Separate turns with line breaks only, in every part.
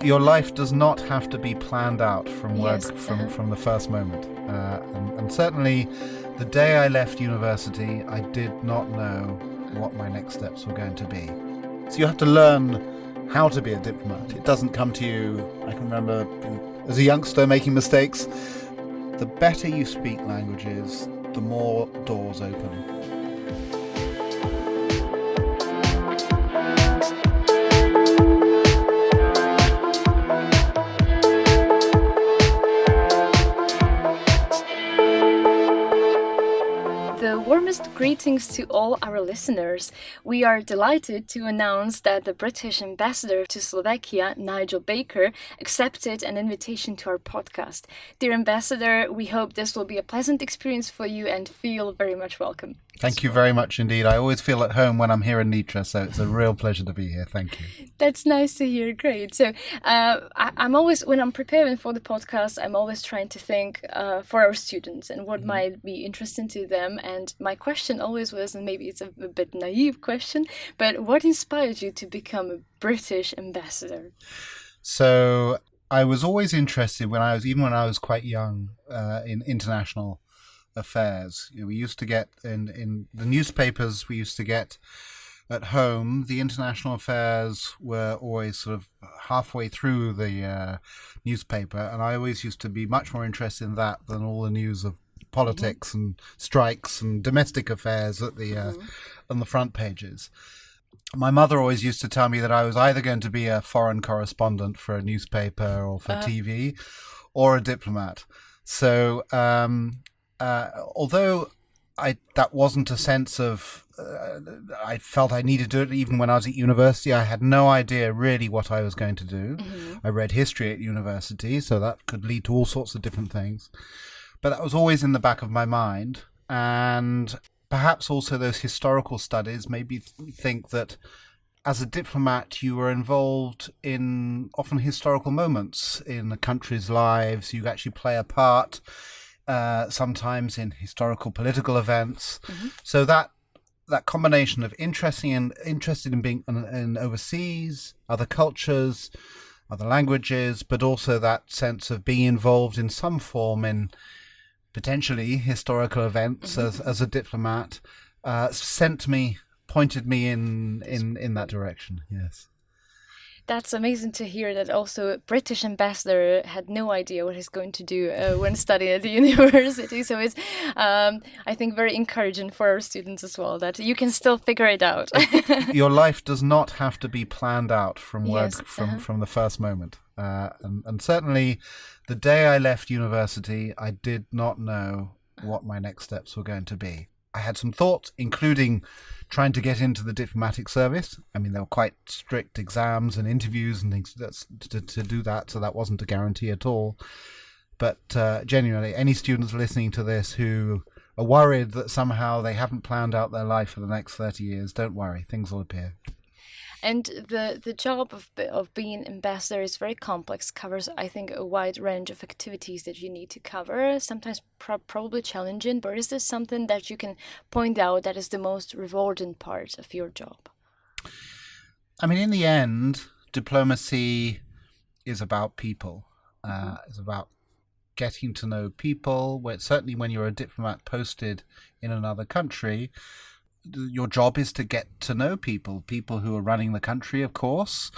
Your life does not have to be planned out from
Yes.
from the first moment. And certainly, the day I left university, I did not know what my next steps were going to be. So you have to learn how to be a diplomat. It doesn't come to you. I can remember as a youngster making mistakes. The better you speak languages, the more doors open.
The warmest greetings to all our listeners. We are delighted to announce that the British ambassador to Slovakia, Nigel Baker, accepted an invitation to our podcast. Dear ambassador, we hope this will be a pleasant experience for you and feel very much welcome.
Thank you very much indeed. I always feel at home when I'm here in Nitra, so it's a real pleasure to be here. Thank you.
That's nice to hear. Great. So I'm always, when I'm preparing for the podcast, I'm always trying to think for our students and what might be interesting to them. And my question always was, and maybe it's a bit naive question, but what inspired you to become a British ambassador?
So I was always interested when I was quite young in international affairs. We used to get in the newspapers we used to get at home. The international affairs were always sort of halfway through the newspaper, and I always used to be much more interested in that than all the news of politics and strikes and domestic affairs at the on the front pages. My mother always used to tell me that I was either going to be a foreign correspondent for a newspaper or for TV or a diplomat. So although that wasn't a sense of I felt I needed to do it even when I was at university. I had no idea really what I was going to do. I read history at university, so that could lead to all sorts of different things. But that was always in the back of my mind. And perhaps also those historical studies made me think that as a diplomat, you were involved in often historical moments in the country's lives. You actually play a part sometimes in historical political events. So that combination of interested in being in overseas, other cultures, other languages, but also that sense of being involved in some form in potentially historical events as a diplomat pointed me in that direction. Yes.
That's amazing to hear that also a British ambassador had no idea what he's going to do when studying at the university. So it's, I think, very encouraging for our students as well, that you can still figure it out.
Your life does not have to be planned out from
Yes,
from the first moment. And certainly the day I left university, I did not know what my next steps were going to be. I had some thoughts, including trying to get into the diplomatic service. I mean, there were quite strict exams and interviews and things to do that, so that wasn't a guarantee at all. But genuinely, any students listening to this who are worried that somehow they haven't planned out their life for the next 30 years, don't worry, things will appear.
And the job of being ambassador is very complex, covers, I think, a wide range of activities that you need to cover, sometimes probably challenging, but is this something that you can point out that is the most rewarding part of your job?
I mean, in the end, diplomacy is about people. It's about getting to know people. Certainly when you're a diplomat posted in another country, your job is to get to know people who are running the country, of course,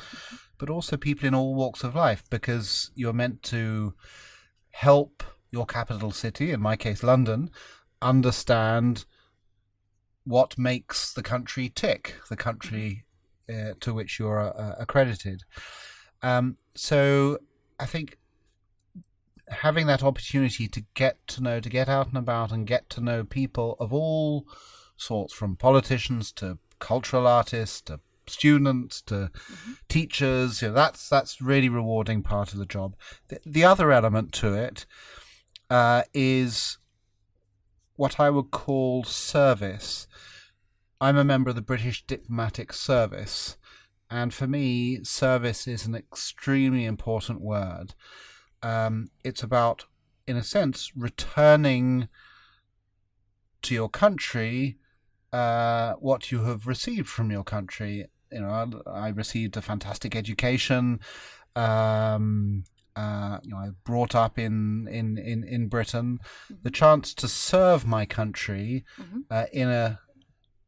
but also people in all walks of life, because you're meant to help your capital city, in my case London, understand what makes the country tick, the country to which you're accredited. So I think having that opportunity to get out and about and get to know people of all sorts, from politicians to cultural artists to students to teachers, that's really rewarding part of the job. The other element to it is what I would call service. I'm a member of the British Diplomatic Service, and for me, service is an extremely important word. It's about, in a sense, returning to your country what you have received from your country. I received a fantastic education. I was brought up in Britain. The chance to serve my country in a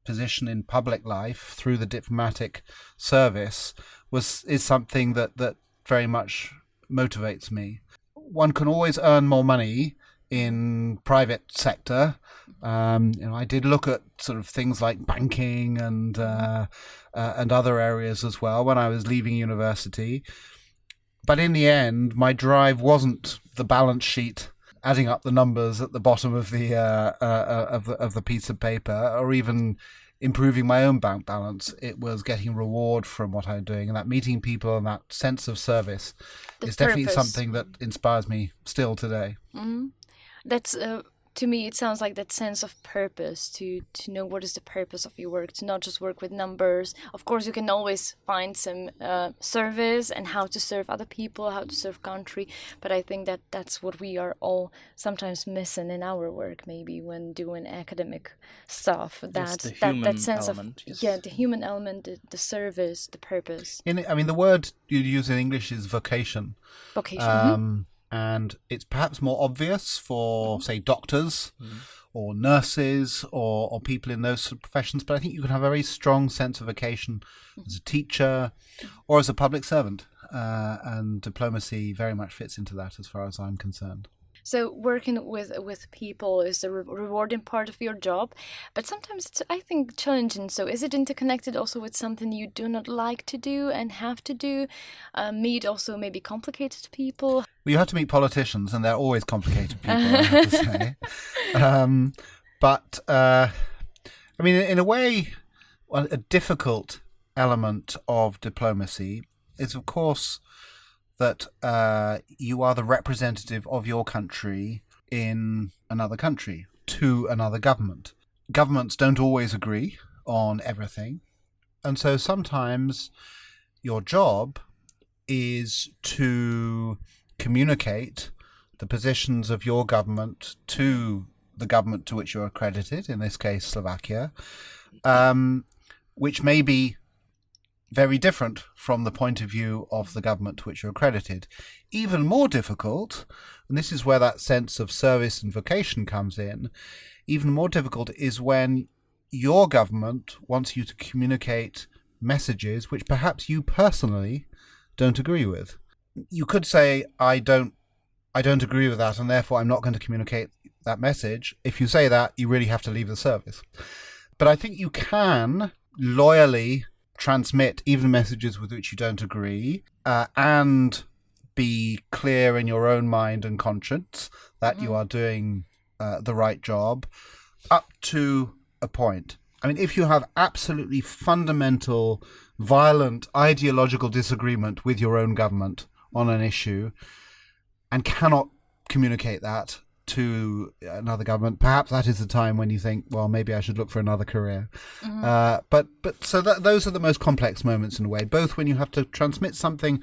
position in public life through the diplomatic service is something that very much motivates me. One can always earn more money in private sector. I did look at sort of things like banking and other areas as well when I was leaving university. But in the end, my drive wasn't the balance sheet, adding up the numbers at the bottom of the of the piece of paper, or even improving my own bank balance. It was getting reward from what I'm doing, and that meeting people and that sense of service is definitely something that inspires me still today.
That's to me, it sounds like that sense of purpose, to know what is the purpose of your work, to not just work with numbers. Of course, you can always find some service and how to serve other people, how to serve country. But I think that that's what we are all sometimes missing in our work, maybe when doing academic stuff.
Yes,
That sense
element,
of
yes.
the human element, the service, the purpose.
The word you use in English is vocation.
Vocation.
And it's perhaps more obvious for, say, doctors or nurses or people in those sort of professions, but I think you can have a very strong sense of vocation as a teacher or as a public servant, and diplomacy very much fits into that as far as I'm concerned.
So working with people is a rewarding part of your job, but sometimes it's, I think, challenging. So is it interconnected also with something you do not like to do and have to do? Meet also maybe complicated people?
Well, you have to meet politicians, and they're always complicated people, I have to say. In a way, a difficult element of diplomacy is, of course, that you are the representative of your country in another country to another government. Governments don't always agree on everything, and so sometimes your job is to communicate the positions of your government to the government to which you're accredited, in this case Slovakia, which may be very different from the point of view of the government to which you're accredited. Even more difficult, and this is where that sense of service and vocation comes in, even more difficult is when your government wants you to communicate messages which perhaps you personally don't agree with. You could say, I don't agree with that, and therefore I'm not going to communicate that message. If you say that, you really have to leave the service. But I think you can loyally transmit even messages with which you don't agree, and be clear in your own mind and conscience that you are doing the right job up to a point. If you have absolutely fundamental, violent, ideological disagreement with your own government on an issue and cannot communicate that to another government, perhaps that is the time when you think, well, maybe I should look for another career. Those are the most complex moments in a way, both when you have to transmit something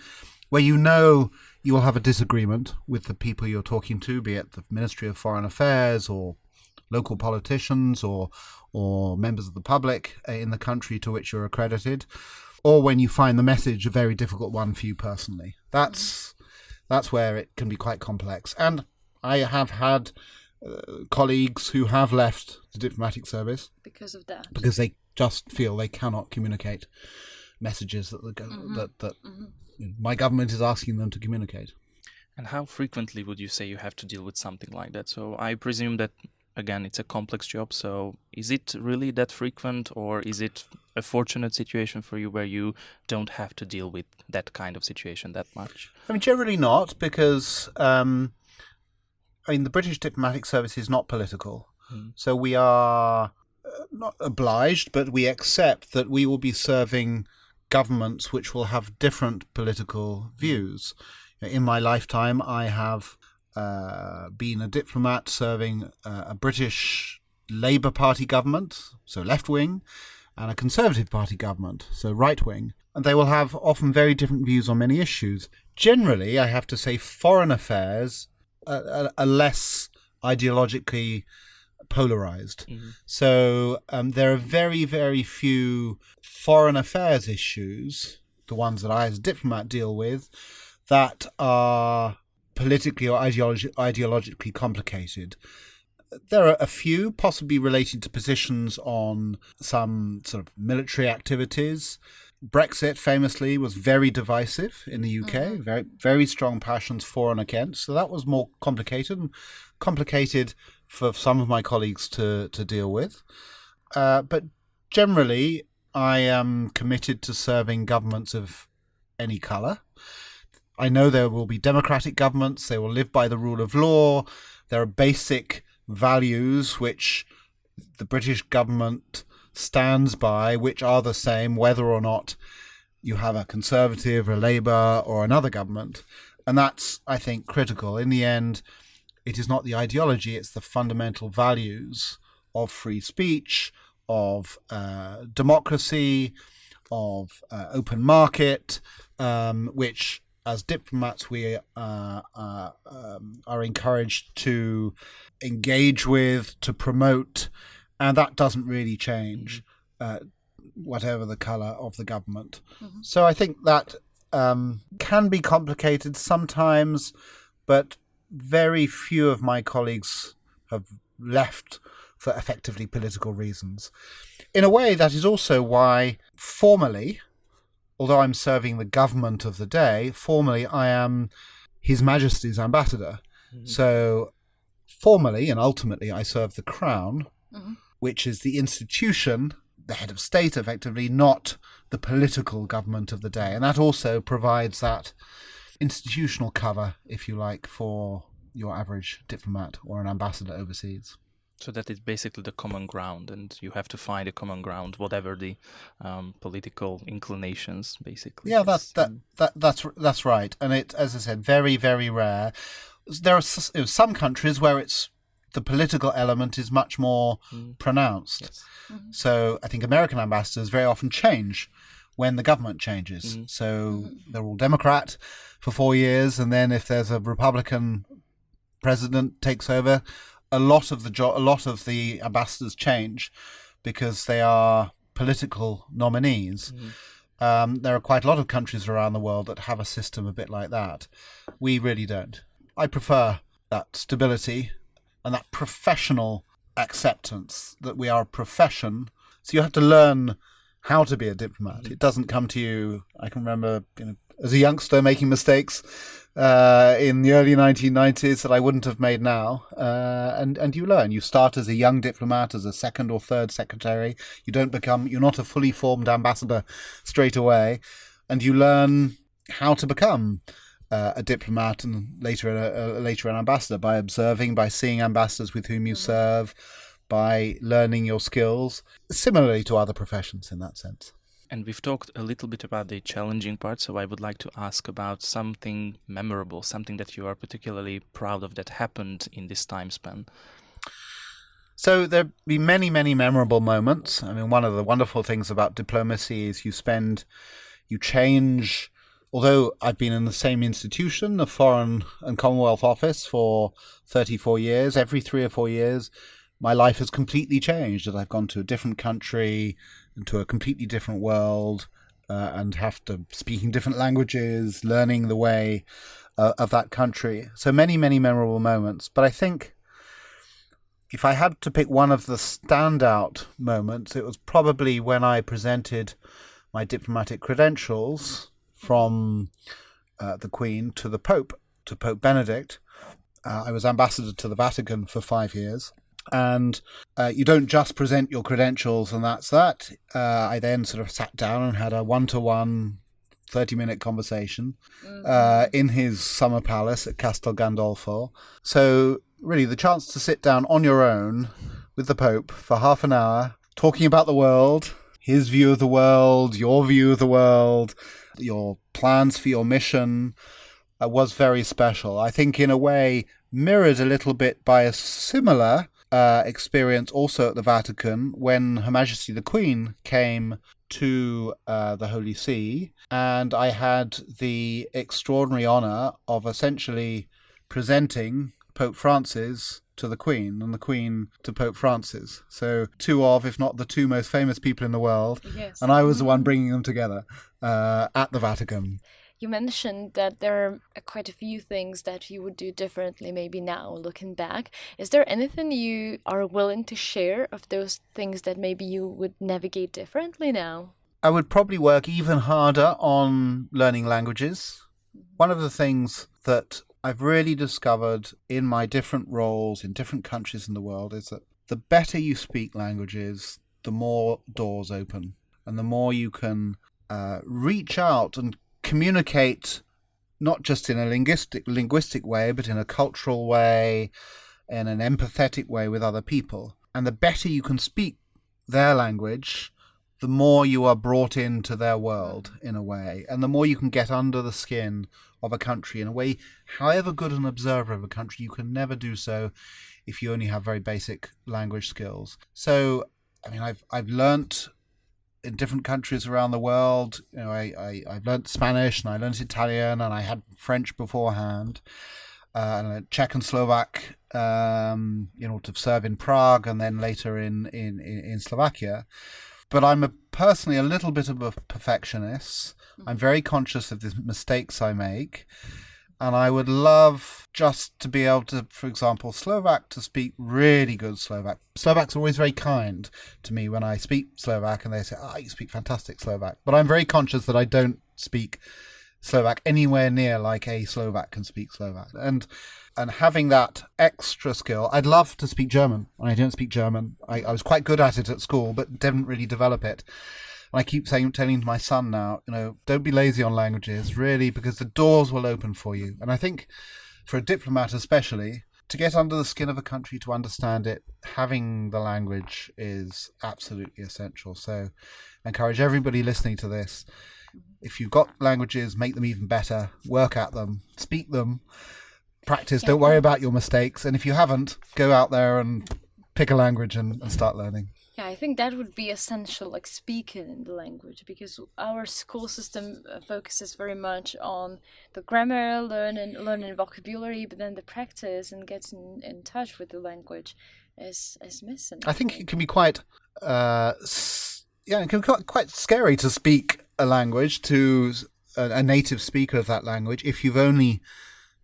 where you know you will have a disagreement with the people you're talking to, be it the Ministry of Foreign Affairs or local politicians or members of the public in the country to which you're accredited, or when you find the message a very difficult one for you personally. That's where it can be quite complex. And I have had colleagues who have left the diplomatic service
because of that,
because they just feel they cannot communicate messages that my government is asking them to communicate.
And how frequently would you say you have to deal with something like that? So I presume that, again, it's a complex job. So is it really that frequent, or is it a fortunate situation for you where you don't have to deal with that kind of situation that much?
Generally not, because the British diplomatic service is not political. So we are not obliged, but we accept that we will be serving governments which will have different political views. In my lifetime, I have been a diplomat serving a British Labour Party government, so left-wing, and a Conservative Party government, so right-wing. And they will have often very different views on many issues. Generally, I have to say, foreign affairs are less ideologically polarized. So there are very, very few foreign affairs issues, the ones that I as a diplomat deal with, that are politically or ideologically complicated. There are a few possibly relating to positions on some sort of military activities. Brexit famously was very divisive in the UK, very, very strong passions for and against. So that was more complicated, and complicated for some of my colleagues to deal with. But generally, I am committed to serving governments of any colour. I know there will be democratic governments. They will live by the rule of law. There are basic values which the British government stands by, which are the same whether or not you have a Conservative, a Labour or another government. And that's, I think, critical. In the end, it is not the ideology, it's the fundamental values of free speech, of democracy, of open market, which as diplomats we are encouraged to engage with, to promote, and that doesn't really change whatever the colour of the government. So I think that can be complicated sometimes, but very few of my colleagues have left for effectively political reasons. In a way, that is also why formally, although I'm serving the government of the day, formally I am His Majesty's ambassador. So formally and ultimately I serve the Crown, which is the institution, the head of state effectively, not the political government of the day. And that also provides that institutional cover, if you like, for your average diplomat or an ambassador overseas.
So that is basically the common ground, and you have to find a common ground, whatever the political inclinations, basically.
Yeah, that's right. And it, as I said, very, very rare. There are some countries where it's the political element is much more pronounced.
Yes.
So I think American ambassadors very often change when the government changes. So they're all Democrat for 4 years, and then if there's a Republican president takes over, a lot of the ambassadors change because they are political nominees. There are quite a lot of countries around the world that have a system a bit like that. We really don't. I prefer that stability and that professional acceptance that we are a profession. So you have to learn how to be a diplomat. It doesn't come to you. I can remember, as a youngster making mistakes in the early 1990s that I wouldn't have made now. And you learn. You start as a young diplomat, as a second or third secretary. You're not a fully formed ambassador straight away. And you learn how to become a diplomat and later an ambassador by observing, by seeing ambassadors with whom you serve, by learning your skills, similarly to other professions in that sense.
And we've talked a little bit about the challenging part, so I would like to ask about something memorable, something that you are particularly proud of that happened in this time span.
So there'll be many, many memorable moments. I mean, one of the wonderful things about diplomacy is you change. Although I've been in the same institution, the Foreign and Commonwealth Office, for 34 years, every 3 or 4 years, my life has completely changed. That I've gone to a different country, into a completely different world, and have to speaking different languages, learning the way of that country. So many, many memorable moments. But I think if I had to pick one of the standout moments, it was probably when I presented my diplomatic credentials from the Queen to the Pope, to Pope Benedict. I was ambassador to the Vatican for 5 years. And you don't just present your credentials and that's that. I then sort of sat down and had a one-to-one 30-minute conversation in his summer palace at Castel Gandolfo. So really the chance to sit down on your own with the Pope for half an hour, talking about the world, his view of the world, your view of the world, your plans for your mission, was very special. I think in a way mirrored a little bit by a similar experience also at the Vatican when Her Majesty the Queen came to the Holy See, and I had the extraordinary honour of essentially presenting Pope Francis to the Queen and the Queen to Pope Francis. So two of, if not the two most famous people in the world.
Yes.
And I was the one bringing them together at the Vatican.
you mentioned that there are quite a few things that you would do differently maybe now looking back. Is there anything you are willing to share of those things that maybe you would navigate differently now?
I would probably work even harder on learning languages. One of the things that I've really discovered in my different roles in different countries in the world is that the better you speak languages, the more doors open, and the more you can reach out and communicate, not just in a linguistic way, but in a cultural way, in an empathetic way with other people. And the better you can speak their language, the more you are brought into their world in a way, and the more you can get under the skin of a country in a way. However good an observer of a country, you can never do so if you only have very basic language skills. So, I mean, I've learnt in different countries around the world. You know, I've learnt Spanish and I learnt Italian and I had French beforehand, and Czech and Slovak, in order to serve in Prague and then later in Slovakia. But I'm personally a little bit of a perfectionist. I'm very conscious of the mistakes I make. And I would love just to be able to, for example, Slovak, to speak really good Slovak. Slovaks are always very kind to me when I speak Slovak, and they say, you speak fantastic Slovak. But I'm very conscious that I don't speak Slovak anywhere near like a Slovak can speak Slovak. And having that extra skill, I'd love to speak German. I don't speak German. I was quite good at it at school, but didn't really develop it. And I keep telling my son now, don't be lazy on languages, really, because the doors will open for you. And I think for a diplomat especially, to get under the skin of a country, to understand it, having the language is absolutely essential. So I encourage everybody listening to this, if you've got languages, make them even better, work at them, speak them, practice, don't worry about your mistakes. And if you haven't, go out there and pick a language and start learning.
Yeah, I think that would be essential, like speaking the language, because our school system focuses very much on the grammar, learning vocabulary, but then the practice and getting in touch with the language is missing.
I think it can be quite, it can be quite scary to speak a language to a native speaker of that language if you've only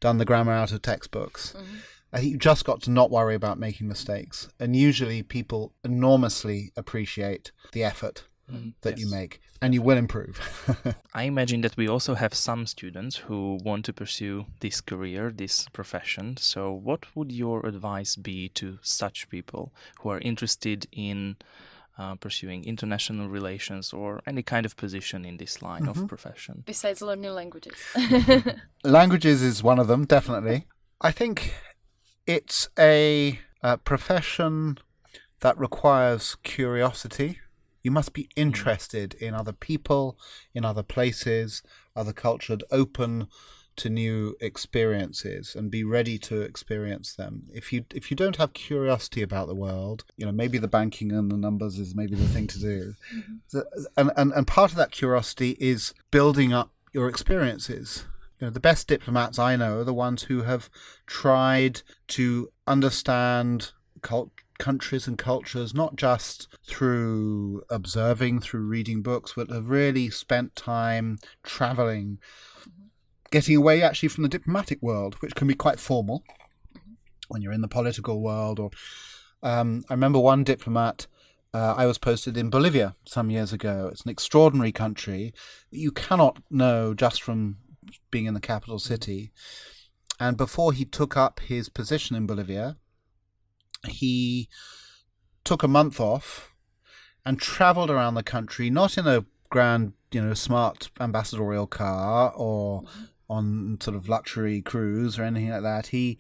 done the grammar out of textbooks. Mm-hmm. I think you've just got to not worry about making mistakes. And usually people enormously appreciate the effort that you make, and you will improve.
I imagine that we also have some students who want to pursue this career, this profession. So what would your advice be to such people who are interested in pursuing international relations or any kind of position in this line of profession?
Besides learning languages.
Languages is one of them, definitely. I think it's a profession that requires curiosity. You must be interested in other people, in other places, other cultures, open to new experiences, and be ready to experience them. If you don't have curiosity about the world, maybe the banking and the numbers is maybe the thing to do. And part of that curiosity is building up your experiences. The best diplomats I know are the ones who have tried to understand countries and cultures, not just through observing, through reading books, but have really spent time traveling, getting away actually from the diplomatic world, which can be quite formal when you're in the political world. Or I remember one diplomat, I was posted in Bolivia some years ago. It's an extraordinary country that you cannot know just from being in the capital city. And before he took up his position in Bolivia, he took a month off and traveled around the country, not in a grand, smart ambassadorial car or on sort of luxury cruise or anything like that. He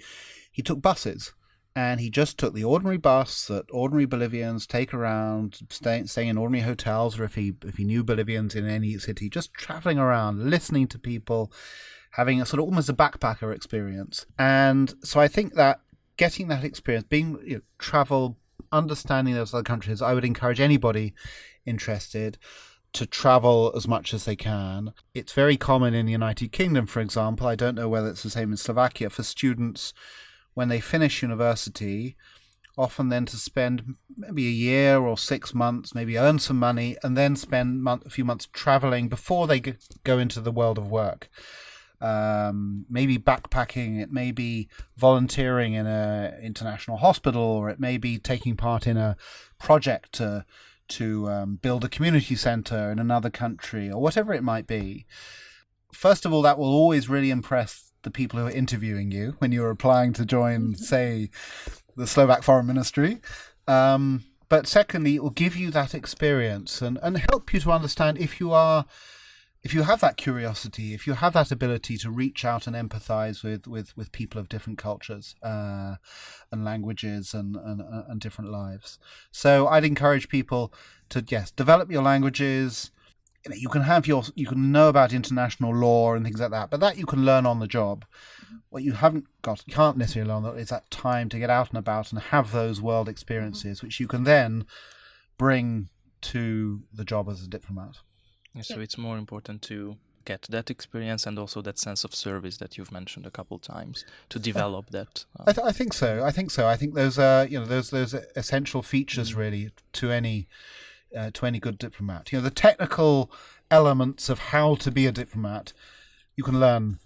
took buses, and he just took the ordinary bus that ordinary Bolivians take around, staying in ordinary hotels, or if he knew Bolivians in any city, just traveling around, listening to people, having a sort of almost a backpacker experience. And so I think that getting that experience, being travel, understanding those other countries, I would encourage anybody interested to travel as much as they can. It's very common in the United Kingdom, for example. I don't know whether it's the same in Slovakia, for students when they finish university, often then to spend maybe a year or 6 months, maybe earn some money, and then spend a few months traveling before they go into the world of work. Maybe backpacking, it may be volunteering in an international hospital, or it may be taking part in a project to build a community center in another country, or whatever it might be. First of all, that will always really impress the people who are interviewing you when you're applying to join, say, the Slovak Foreign Ministry. But secondly, it will give you that experience and help you to understand if you have that curiosity, if you have that ability to reach out and empathize with people of different cultures and languages and different lives. So I'd encourage people to, yes, develop your languages. You can know about international law and things like that, but that you can learn on the job. What you can't necessarily learn, is that time to get out and about and have those world experiences, which you can then bring to the job as a diplomat.
Yeah, so it's more important to get that experience and also that sense of service that you've mentioned a couple times to develop that.
I think so. I think those are those essential features really to any good diplomat. The technical elements of how to be a diplomat, you can learn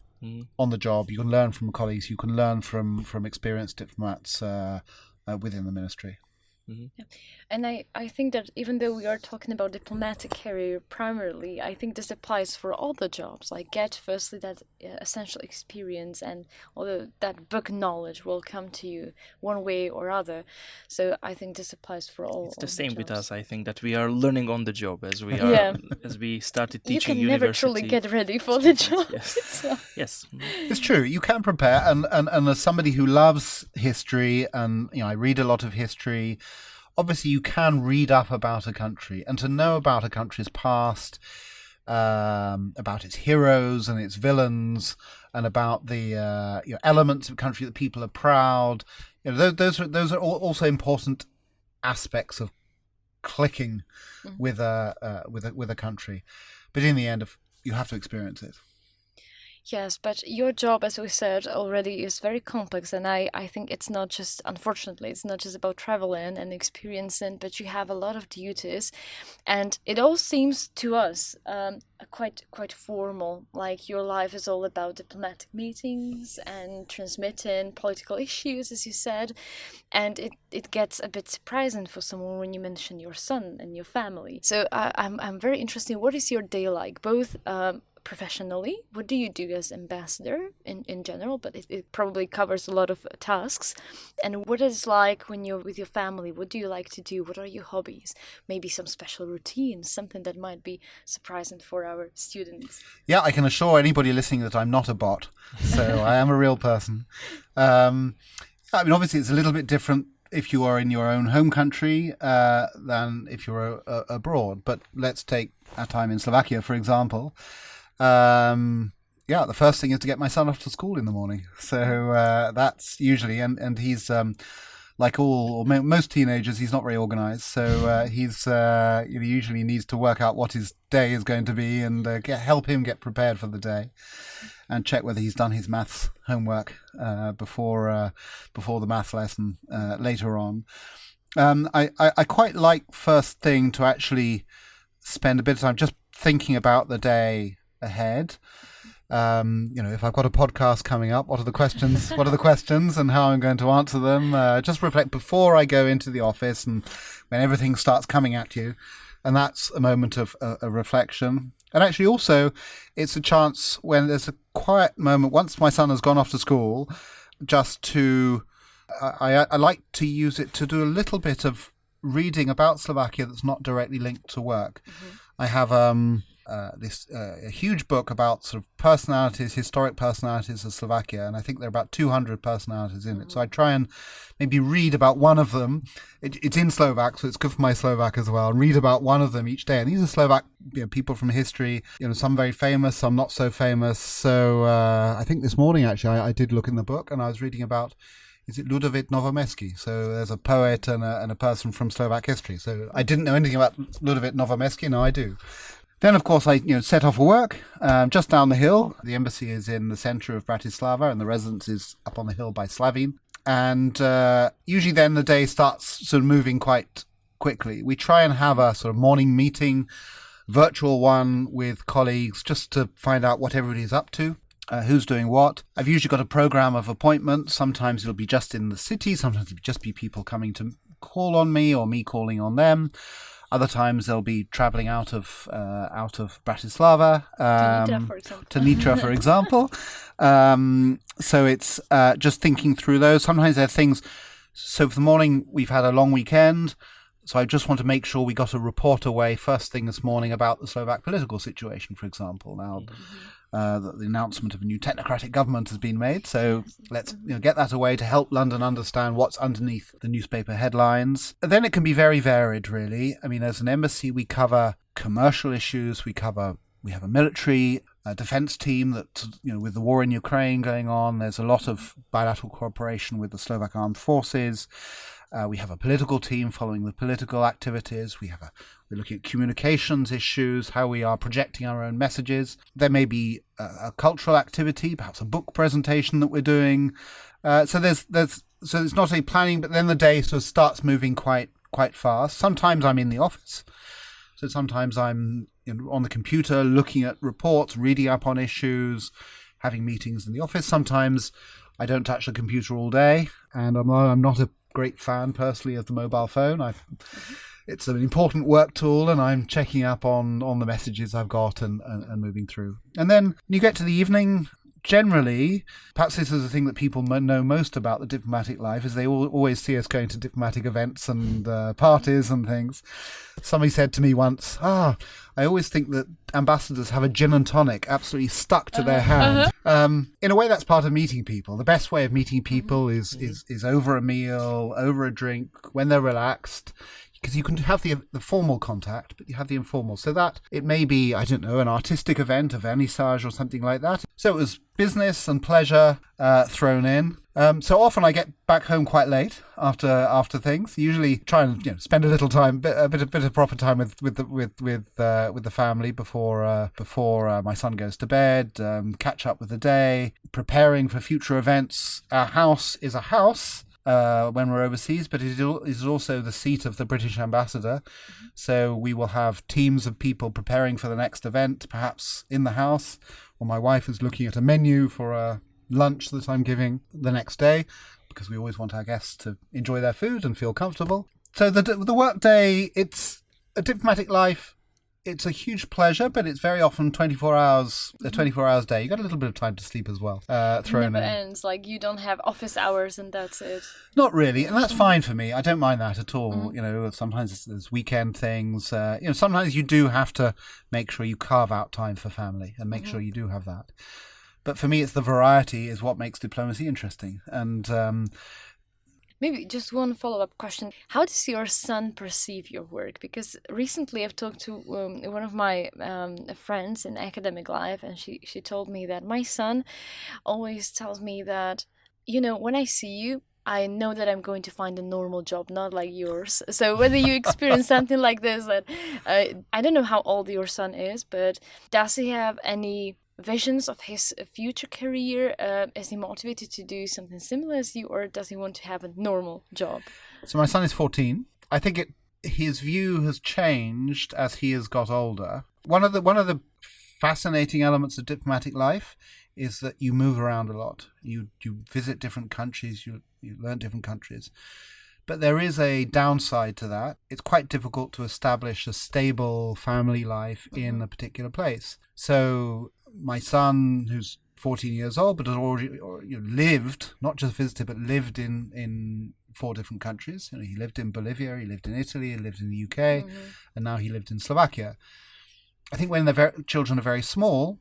on the job. You can learn from colleagues. You can learn from experienced diplomats within the ministry.
Mm-hmm.
Yeah. And I think that even though we are talking about diplomatic career primarily, I think this applies for all the jobs. Like, get firstly that essential experience, and although that book knowledge will come to you one way or other. So I think this applies for all.
It's the
all
same
the
with
jobs.
us. I think that we are learning on the job as we are as we started teaching
you can never
university.
truly get ready for the job.
Yes.
So.
Yes.
It's true. You can prepare, and as somebody who loves history, and I read a lot of history. Obviously, you can read up about a country, and to know about a country's past, about its heroes and its villains, and about the elements of a country that people are proud. Those are also important aspects of clicking with a country. But in the end, you have to experience it.
Yes, but your job, as we said already, is very complex, and I think unfortunately, it's not just about traveling and experiencing, but you have a lot of duties, and it all seems to us quite formal. Like, your life is all about diplomatic meetings and transmitting political issues, as you said, and it gets a bit surprising for someone when you mention your son and your family. So I'm very interested. What is your day like, both professionally? What do you do as ambassador in general, but it probably covers a lot of tasks, and what is like when you're with your family? What do you like to do? What are your hobbies? Maybe some special routines, something that might be surprising for our students.
Yeah, I can assure anybody listening that I'm not a bot, so I am a real person. Obviously it's a little bit different if you are in your own home country than if you're abroad, but let's take our time in Slovakia, for example. The first thing is to get my son off to school in the morning. So that's usually, and he's like most teenagers, he's not very organized. So he's usually needs to work out what his day is going to be and help him get prepared for the day, and check whether he's done his maths homework before the maths lesson later on. I quite like first thing to actually spend a bit of time just thinking about the day ahead. If I've got a podcast coming up, what are the questions and how I'm going to answer them. Just reflect before I go into the office and when everything starts coming at you, and that's a moment of a reflection. And actually also it's a chance when there's a quiet moment once my son has gone off to school, just to I like to use it to do a little bit of reading about Slovakia that's not directly linked to work. I have a huge book about sort of historic personalities of Slovakia, and I think there are about 200 personalities in it. So I try and maybe read about one of them. It's in Slovak, so it's good for my Slovak as well, and read about one of them each day. And these are Slovak people from history, some very famous, some not so famous. So I think this morning, actually, I did look in the book, and I was reading about, is it Ludovít Novomeský? So there's a poet and a person from Slovak history. So I didn't know anything about Ludovít Novomeský. Now I do. Then, of course, I set off for work just down the hill. The embassy is in the centre of Bratislava, and the residence is up on the hill by Slavín. And usually then the day starts sort of moving quite quickly. We try and have a sort of morning meeting, virtual one with colleagues, just to find out what everybody's up to. Who's doing what. I've usually got a program of appointments. Sometimes it'll be just in the city. Sometimes it'll just be people coming to call on me or me calling on them. Other times they'll be traveling out of Bratislava,
To Nitra, for example.
to Nitra, for example. So it's just thinking through those. Sometimes there are things. So for the morning, we've had a long weekend. So I just want to make sure we got a report away first thing this morning about the Slovak political situation, for example. Now, the announcement of a new technocratic government has been made. So let's get that away to help London understand what's underneath the newspaper headlines. And then it can be very varied, really. I mean, as an embassy, we cover commercial issues. We have a military defense team that, with the war in Ukraine going on, there's a lot of bilateral cooperation with the Slovak armed forces. We have a political team following the political activities. We're looking at communications issues, how we are projecting our own messages. There may be a cultural activity, perhaps a book presentation that we're doing. So it's not a planning, but then the day sort of starts moving quite fast. Sometimes I'm in the office. So sometimes I'm on the computer looking at reports, reading up on issues, having meetings in the office. Sometimes I don't touch the computer all day, and I'm not a great fan personally of the mobile phone. It's an important work tool, and I'm checking up on the messages I've got and moving through. And then when you get to the evening, generally, perhaps this is the thing that people know most about the diplomatic life, is they always see us going to diplomatic events and parties and things. Somebody said to me once, I always think that ambassadors have a gin and tonic absolutely stuck to their hand. In a way, that's part of meeting people. The best way of meeting people is over a meal, over a drink, when they're relaxed. Because you can have the formal contact, but you have the informal. So that it may be, I don't know, an artistic event, a vernissage or something like that. So it was business and pleasure thrown in. So often I get back home quite late after things. Usually try and spend a little time, a bit of proper time with the family before my son goes to bed. Catch up with the day, preparing for future events. Our house is a house. When we're overseas, but it is also the seat of the British ambassador. So we will have teams of people preparing for the next event, perhaps in the house, or my wife is looking at a menu for a lunch that I'm giving the next day, because we always want our guests to enjoy their food and feel comfortable. So the work day, it's a diplomatic life. It's a huge pleasure, but it's very often 24 hours, a 24 hours day. You got a little bit of time to sleep as well. Thrown in.
Never ends. Like, you don't have office hours and that's it.
Not really, and that's fine for me. I don't mind that at all. Sometimes there's weekend things. Sometimes you do have to make sure you carve out time for family and make sure you do have that. But for me, it's the variety is what makes diplomacy interesting. And
maybe just one follow-up question. How does your son perceive your work? Because recently I've talked to one of my friends in academic life, and she told me that my son always tells me that, when I see you, I know that I'm going to find a normal job, not like yours. So whether you experience something like this, that I don't know how old your son is, but does he have any visions of his future career? Is he motivated to do something similar as you, or does he want to have a normal job?
So my son is 14. I think his view has changed as he has got older. One of the fascinating elements of diplomatic life is that you move around a lot. You visit different countries. You learn different countries. But there is a downside to that. It's quite difficult to establish a stable family life in a particular place. So my son, who's 14 years old, but has already lived, not just visited, but lived in 4 different countries. He lived in Bolivia, he lived in Italy, he lived in the UK, and now he lived in Slovakia. I think when children are very small,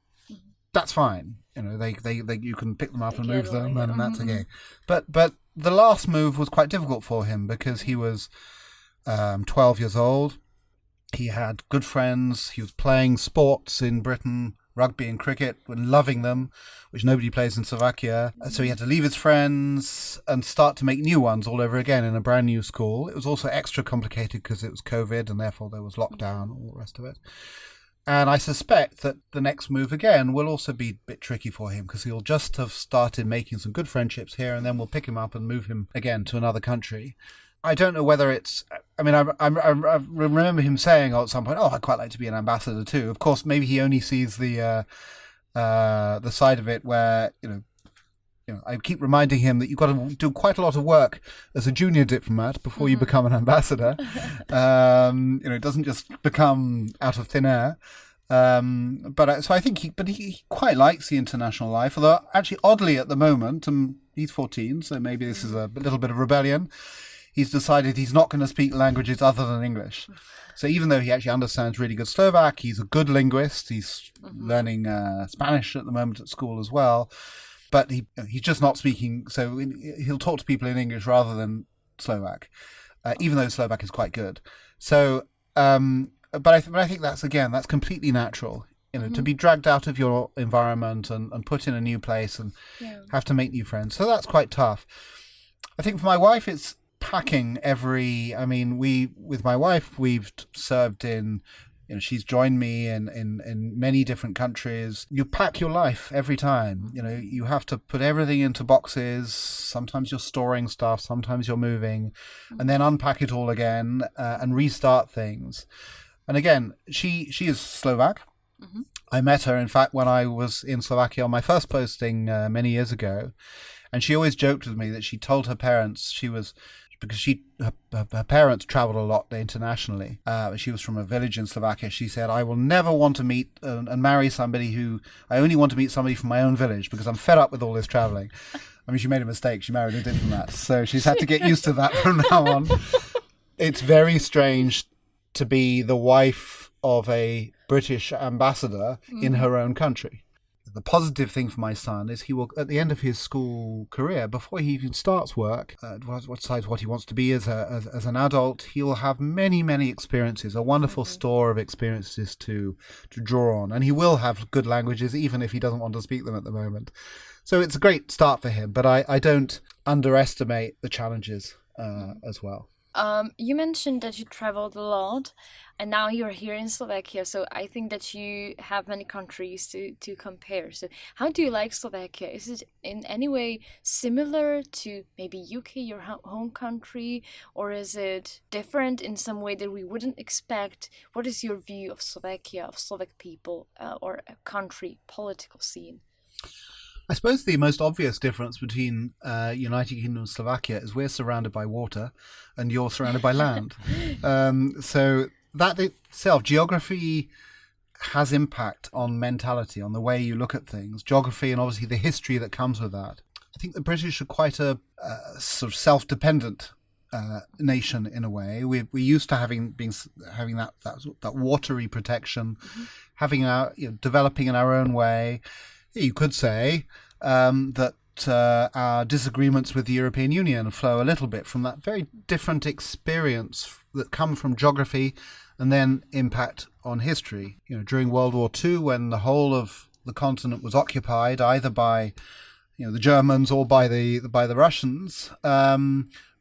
that's fine. They you can pick them up and move them, and that's okay. But the last move was quite difficult for him because he was 12 years old. He had good friends. He was playing sports in Britain, rugby and cricket, and loving them, which nobody plays in Slovakia. So he had to leave his friends and start to make new ones all over again in a brand new school. It was also extra complicated because it was COVID and therefore there was lockdown and all the rest of it. And I suspect that the next move again will also be a bit tricky for him because he'll just have started making some good friendships here, and then we'll pick him up and move him again to another country. I don't know whether it's. I mean, I remember him saying at some point, "Oh, I'd quite like to be an ambassador too." Of course, maybe he only sees the side of it where I keep reminding him that you've got to do quite a lot of work as a junior diplomat before you become an ambassador. It doesn't just become out of thin air. So I think he quite likes the international life. Although actually, oddly, at the moment, he's 14, so maybe this is a little bit of rebellion. He's decided he's not going to speak languages other than English. So even though he actually understands really good Slovak, he's a good linguist. He's learning Spanish at the moment at school as well. But he's just not speaking, so he'll talk to people in English rather than Slovak, even though Slovak is quite good. So, but I think that's completely natural. To be dragged out of your environment and put in a new place and have to make new friends. So that's quite tough. I think for my wife, it's packing with my wife, we've served in. She's joined me in many different countries. You pack your life every time. You have to put everything into boxes. Sometimes you're storing stuff, sometimes you're moving, and then unpack it all again and restart things. And again, she is Slovak. I met her, in fact, when I was in Slovakia on my first posting many years ago. And she always joked with me that she told her parents because her parents traveled a lot internationally. She was from a village in Slovakia. She said, I will never want to meet and marry somebody I only want to meet somebody from my own village because I'm fed up with all this traveling. I mean, she made a mistake. She married a diplomat. So she's had to get used to that from now on. It's very strange to be the wife of a British ambassador in her own country. The positive thing for my son is he will, at the end of his school career, before he even starts work, decides what he wants to be as an adult, he'll have many, many experiences, a wonderful store of experiences to draw on. And he will have good languages, even if he doesn't want to speak them at the moment. So it's a great start for him, but I don't underestimate the challenges as well.
You mentioned that you traveled a lot, and now you're here in Slovakia, so I think that you have many countries to compare. So how do you like Slovakia? Is it in any way similar to maybe UK, your home country, or is it different in some way that we wouldn't expect? What is your view of Slovakia, of Slovak people, or a country, political scene?
I suppose the most obvious difference between United Kingdom and Slovakia is we're surrounded by water and you're surrounded by land. So that itself, geography has impact on mentality, on the way you look at things. Geography and obviously the history that comes with that. I think the British are quite a sort of self-dependent nation in a way. We're used to having that watery protection, developing in our own way. You could say that our disagreements with the European Union flow a little bit from that very different experience that come from geography and then impact on history. During World War II, when the whole of the continent was occupied either by the Germans or by the Russians,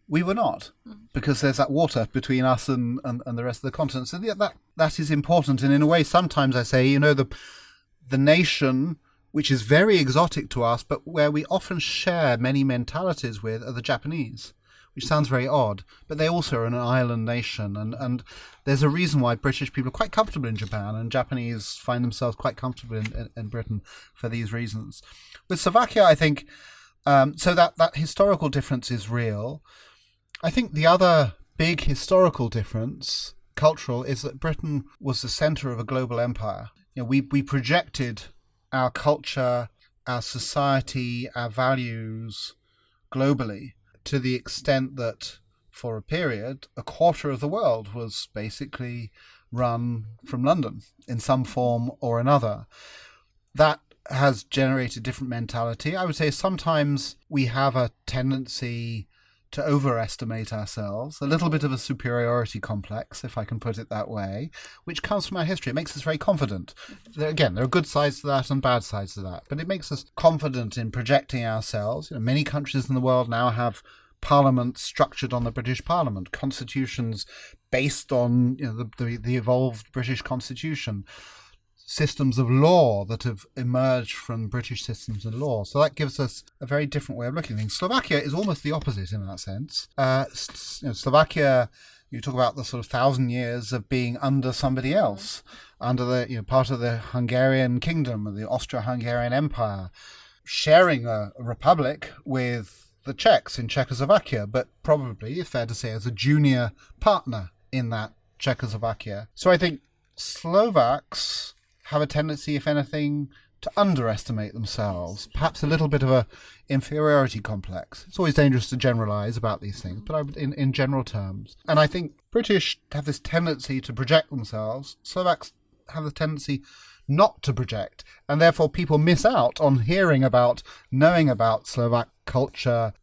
we were not, because there's that water between us and the rest of the continent. So that is important. And in a way, sometimes I say, the nation which is very exotic to us, but where we often share many mentalities with, are the Japanese, which sounds very odd, but they also are an island nation. And there's a reason why British people are quite comfortable in Japan, and Japanese find themselves quite comfortable in Britain for these reasons. With Slovakia, I think, so that historical difference is real. I think the other big historical difference, cultural, is that Britain was the centre of a global empire. We projected our culture, our society, our values globally, to the extent that for a period, a quarter of the world was basically run from London in some form or another. That has generated different mentality. I would say sometimes we have a tendency to overestimate ourselves, a little bit of a superiority complex, if I can put it that way, which comes from our history. It makes us very confident. There are good sides to that and bad sides to that, but it makes us confident in projecting ourselves. Many countries in the world now have parliaments structured on the British Parliament, constitutions based on the evolved British Constitution. systems of law that have emerged from British systems of law. So that gives us a very different way of looking at things. Slovakia is almost the opposite in that sense. Slovakia, you talk about the sort of 1,000 years of being under somebody else, under the part of the Hungarian kingdom, or the Austro-Hungarian Empire, sharing a republic with the Czechs in Czechoslovakia, but probably, it's fair to say, as a junior partner in that Czechoslovakia. So I think Slovaks have a tendency, if anything, to underestimate themselves, perhaps a little bit of a inferiority complex. It's always dangerous to generalize about these things, but in general terms. And I think British have this tendency to project themselves. Slovaks have the tendency not to project, and therefore people miss out on hearing about, knowing about Slovak culture,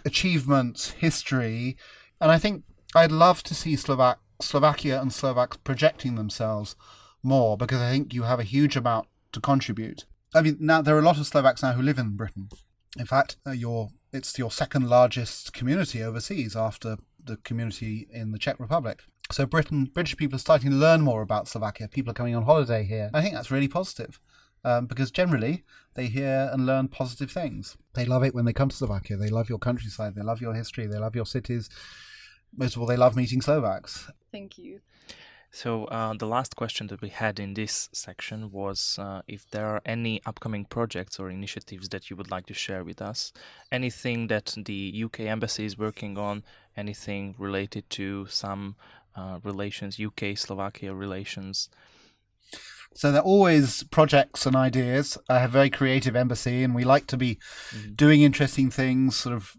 achievements, history. And I think I'd love to see Slovakia and Slovaks projecting themselves more, because I think you have a huge amount to contribute. I mean, now there are a lot of Slovaks now who live in Britain. In fact, it's your second largest community overseas after the community in the Czech Republic. So British people are starting to learn more about Slovakia. People are coming on holiday here. I think that's really positive, because generally they hear and learn positive things. They love it when they come to Slovakia. They love your countryside. They love your history. They love your cities. Most of all, they love meeting Slovaks.
Thank you.
So the last question that we had in this section was if there are any upcoming projects or initiatives that you would like to share with us. Anything that the UK Embassy is working on, anything related to some relations, UK-Slovakia relations.
So there are always projects and ideas. I have a very creative embassy, and we like to be doing interesting things sort of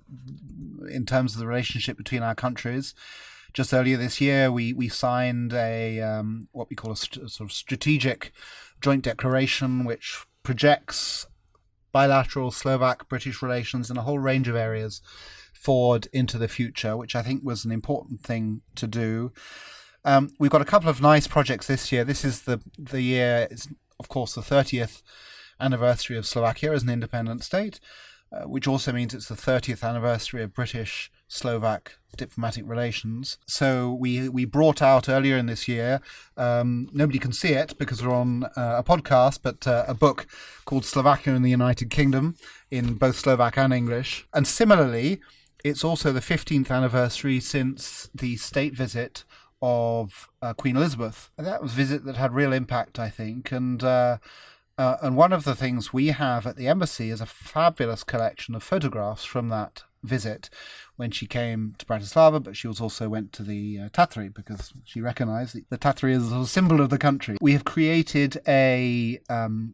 in terms of the relationship between our countries. Just earlier this year, we signed a what we call a sort of strategic joint declaration, which projects bilateral Slovak-British relations in a whole range of areas forward into the future, which I think was an important thing to do. We've got a couple of nice projects this year. This is the year, it's of course the 30th anniversary of Slovakia as an independent state, which also means it's the 30th anniversary of British-Slovak diplomatic relations. So we brought out earlier in this year, nobody can see it because we're on a podcast, but a book called Slovakia and the United Kingdom in both Slovak and English. And similarly, it's also the 15th anniversary since the state visit of Queen Elizabeth. And that was a visit that had real impact, I think. And one of the things we have at the embassy is a fabulous collection of photographs from that visit when she came to Bratislava, but she also went to the Tatry because she recognised the Tatry as a symbol of the country. We have created a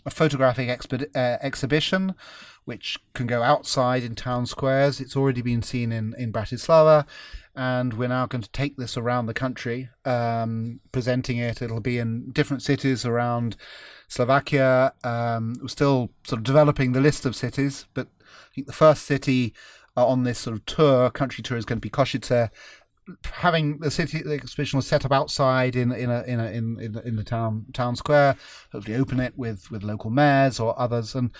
photographic exhibition which can go outside in town squares. It's already been seen in Bratislava, and we're now going to take this around the country, presenting it. It'll be in different cities around Slovakia. We're still sort of developing the list of cities, but I think the first city on this sort of country tour, is going to be Košice. Having the exhibition was set up outside in the town square. Hopefully, open it with local mayors or others, and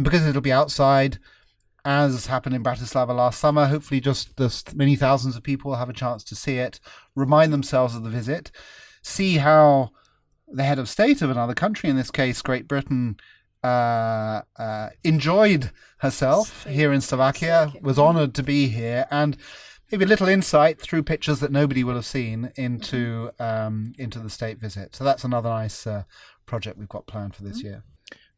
because it'll be outside, as happened in Bratislava last summer, hopefully just many thousands of people will have a chance to see it, remind themselves of the visit, see how the head of state of another country, in this case Great Britain, enjoyed herself here in Slovakia, was honoured to be here, and maybe a little insight through pictures that nobody will have seen into the state visit. So that's another nice project we've got planned for this year.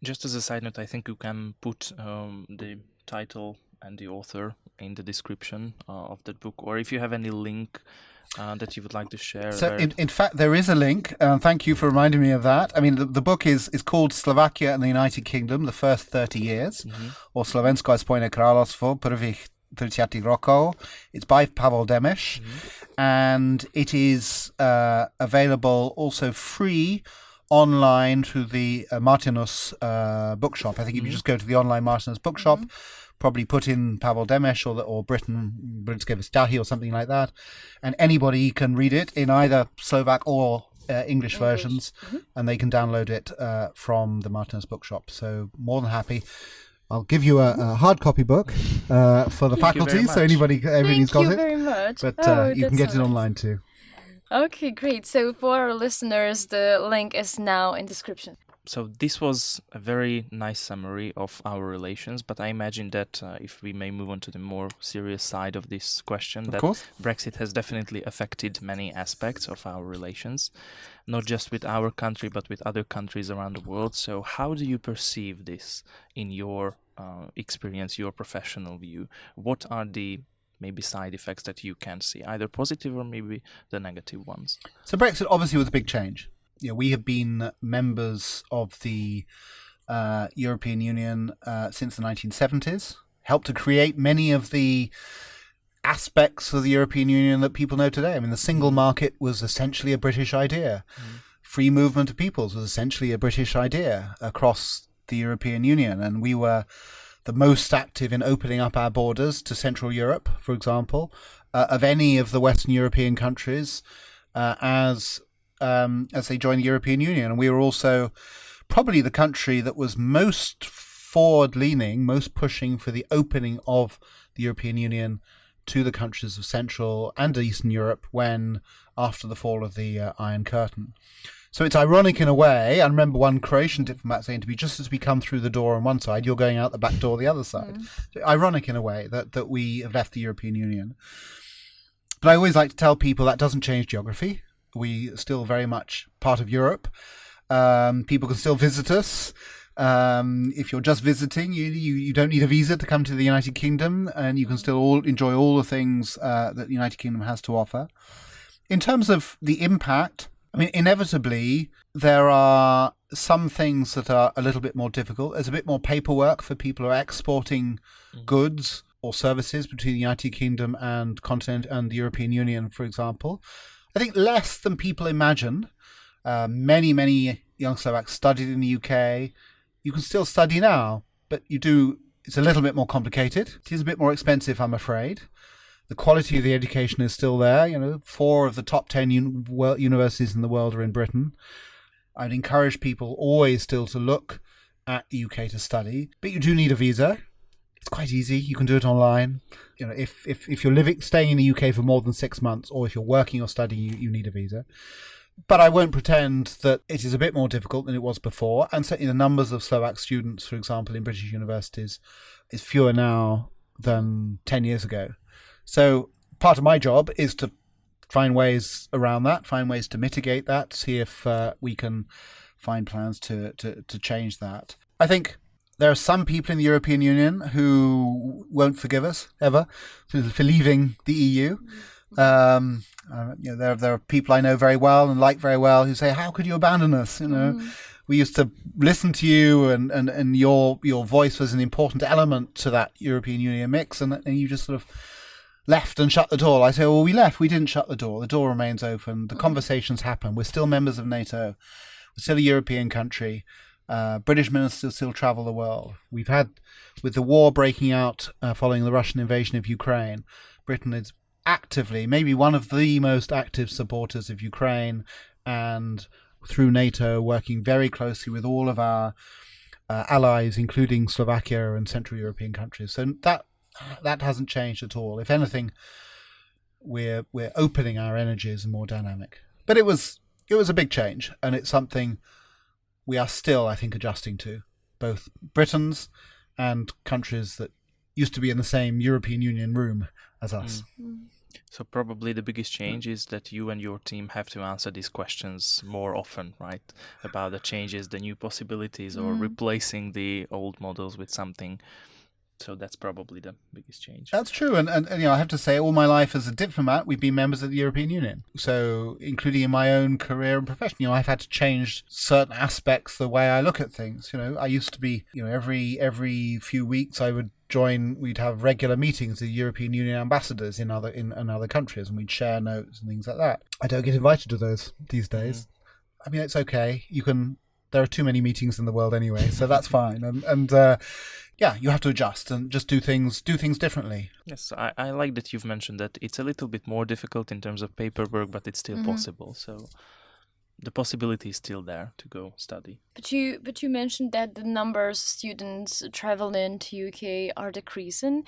Just as a side note, I think you can put the title and the author in the description of that book, or if you have any link that you would like to share.
So in fact, there is a link. Thank you for reminding me of that. I mean, the book is called Slovakia and the United Kingdom, the first 30 years, or Slovensko a Spojené kráľovstvo prvých 30 rokov. It's by Pavel Demeš, and it is available also free online through the Martinus bookshop. I think if you just go to the online Martinus bookshop, probably put in Pavel Demeš or Britské vztahy or something like that, and anybody can read it in either Slovak or English versions, and they can download it from the Martinus bookshop. So more than happy. I'll give you a hard copy book for the faculty, so everybody's got it.
Thank you very much.
But you can get it online too.
Okay, great. So for our listeners, the link is now in description.
So this was a very nice summary of our relations, but I imagine that if we may move on to the more serious side of this question,
Of
that
course.
Brexit has definitely affected many aspects of our relations, not just with our country, but with other countries around the world. So how do you perceive this in your experience, your professional view? What are the maybe side effects that you can see, either positive or maybe the negative ones?
So Brexit obviously was a big change. We have been members of the European Union since the 1970s, helped to create many of the aspects of the European Union that people know today. I mean, the single market was essentially a British idea. Free movement of peoples was essentially a British idea across the European Union. And we were the most active in opening up our borders to Central Europe, for example, of any of the Western European countries as they joined the European Union. And we were also probably the country that was most forward-leaning, most pushing for the opening of the European Union to the countries of Central and Eastern Europe after the fall of the Iron Curtain. So it's ironic in a way. I remember one Croatian diplomat saying to me, just as we come through the door on one side, you're going out the back door the other side. So ironic in a way that we have left the European Union. But I always like to tell people that doesn't change geography. We are still very much part of Europe. People can still visit us. If you're just visiting, you don't need a visa to come to the United Kingdom, and you can still enjoy all the things that the United Kingdom has to offer. In terms of the impact, I mean, inevitably, there are some things that are a little bit more difficult. There's a bit more paperwork for people who are exporting goods or services between the United Kingdom and continent and the European Union, for example. I think less than people imagine. Many young Slovaks studied in the UK. You can still study now, but it's a little bit more complicated. It is a bit more expensive, I'm afraid. The quality of the education is still there. 4 of the top 10 universities in the world are in Britain. I'd encourage people always still to look at the UK to study, but you do need a visa. It's quite easy. You can do it online. If you're staying in the UK for more than 6 months, or if you're working or studying, you need a visa. But I won't pretend that it is a bit more difficult than it was before. And certainly the numbers of Slovak students, for example, in British universities is fewer now than 10 years ago. So part of my job is to find ways around that, find ways to mitigate that, see if we can find plans to change that. I think there are some people in the European Union who won't forgive us ever for leaving the EU. There are people I know very well and like very well who say, "How could you abandon us?" We used to listen to you, and your voice was an important element to that European Union mix, and you just sort of left and shut the door. I say, well, we left. We didn't shut the door. The door remains open. The conversations happen. We're still members of NATO. We're still a European country. British ministers still travel the world. We've had, with the war breaking out following the Russian invasion of Ukraine, Britain is actively, maybe one of the most active supporters of Ukraine, and through NATO, working very closely with all of our allies, including Slovakia and Central European countries. So that hasn't changed at all. If anything, we're opening our energies and more dynamic. But it was a big change, and it's something we are still, I think, adjusting to, both Britons and countries that used to be in the same European Union room as us.
So probably the biggest change is that you and your team have to answer these questions more often, right? About the changes, the new possibilities, or replacing the old models with something. So that's probably the biggest change.
That's true. And I have to say, all my life as a diplomat, we've been members of the European Union. So including in my own career and profession, I've had to change certain aspects the way I look at things. I used to be, every few weeks we'd have regular meetings with European Union ambassadors in other countries, and we'd share notes and things like that. I don't get invited to those these days. I mean, it's okay. There are too many meetings in the world anyway, so that's fine. Yeah, you have to adjust and just do things differently.
Yes, I like that you've mentioned that it's a little bit more difficult in terms of paperwork, but it's still possible. So the possibility is still there to go study.
But you mentioned that the numbers of students traveling to UK are decreasing.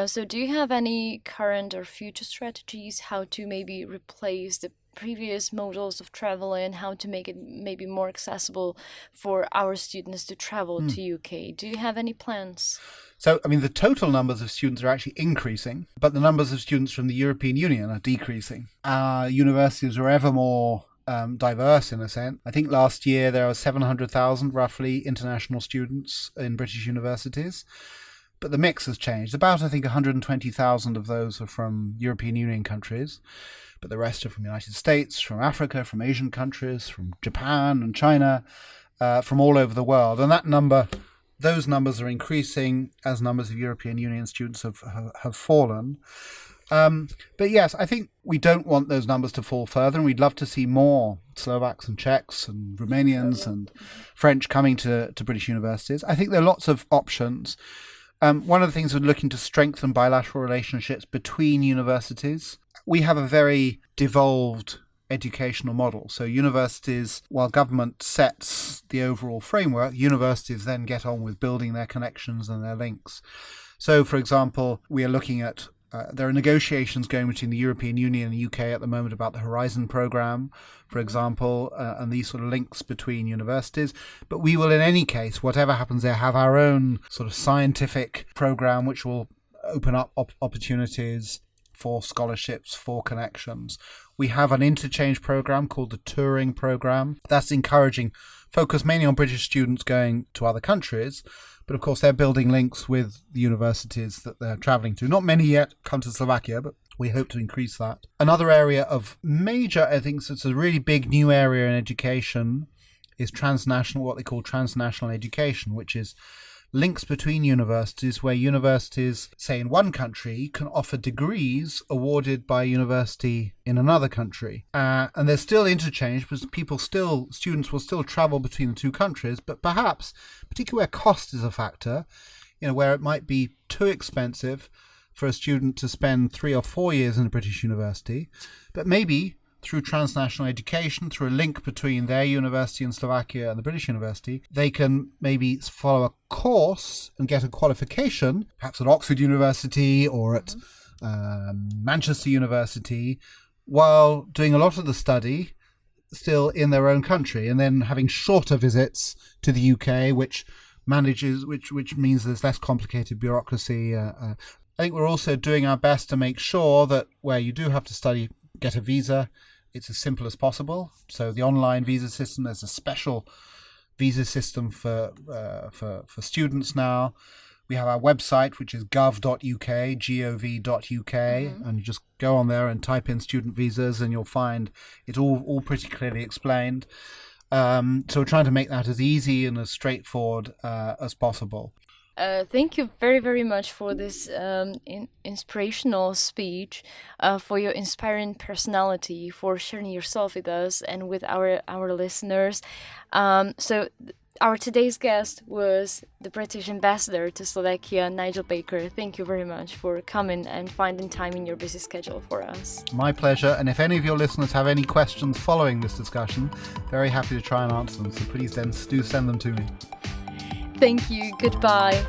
So do you have any current or future strategies how to maybe replace the previous models of travel and how to make it maybe more accessible for our students to travel to UK. Do you have any plans?
So, I mean, the total numbers of students are actually increasing, but the numbers of students from the European Union are decreasing. Our universities are ever more diverse in a sense. I think last year there were 700,000 roughly international students in British universities, but the mix has changed. About, I think, 120,000 of those are from European Union countries, but the rest are from the United States, from Africa, from Asian countries, from Japan and China, from all over the world. And those numbers are increasing as numbers of European Union students have fallen. But yes, I think we don't want those numbers to fall further, and we'd love to see more Slovaks and Czechs and Romanians and French coming to British universities. I think there are lots of options. One of the things we're looking to strengthen bilateral relationships between universities. We have a very devolved educational model. So universities, while government sets the overall framework, universities then get on with building their connections and their links. So, for example, we are looking at there are negotiations going between the European Union and the UK at the moment about the Horizon programme, for example, and these sort of links between universities. But we will, in any case, whatever happens there, have our own sort of scientific programme which will open up opportunities for scholarships, for connections. We have an interchange programme called the Touring programme. That's encouraging, focused mainly on British students going to other countries. But of course, they're building links with the universities that they're travelling to. Not many yet come to Slovakia, but we hope to increase that. Another area of major, I think it's a really big new area in education, is transnational, what they call transnational education, which is links between universities where universities, say in one country, can offer degrees awarded by a university in another country. And there's still interchange because students will still travel between the two countries, but perhaps, particularly where cost is a factor, where it might be too expensive for a student to spend 3 or 4 years in a British university, but maybe through transnational education, through a link between their university in Slovakia and the British university, they can maybe follow a course and get a qualification, perhaps at Oxford University or at Manchester University, while doing a lot of the study still in their own country, and then having shorter visits to the UK, which means there's less complicated bureaucracy. I think we're also doing our best to make sure that where you do have to study, get a visa, it's as simple as possible. So the online visa system, there's a special visa system for students now. We have our website, which is gov.uk, gov.uk, and you just go on there and type in student visas and you'll find it's all pretty clearly explained. So we're trying to make that as easy and as straightforward as possible.
Thank you very, very much for this inspirational speech, for your inspiring personality, for sharing yourself with us and with our listeners. So our today's guest was the British ambassador to Slovakia, Nigel Baker. Thank you very much for coming and finding time in your busy schedule for us.
My pleasure. And if any of your listeners have any questions following this discussion, very happy to try and answer them. So please do send them to me.
Thank you. Goodbye.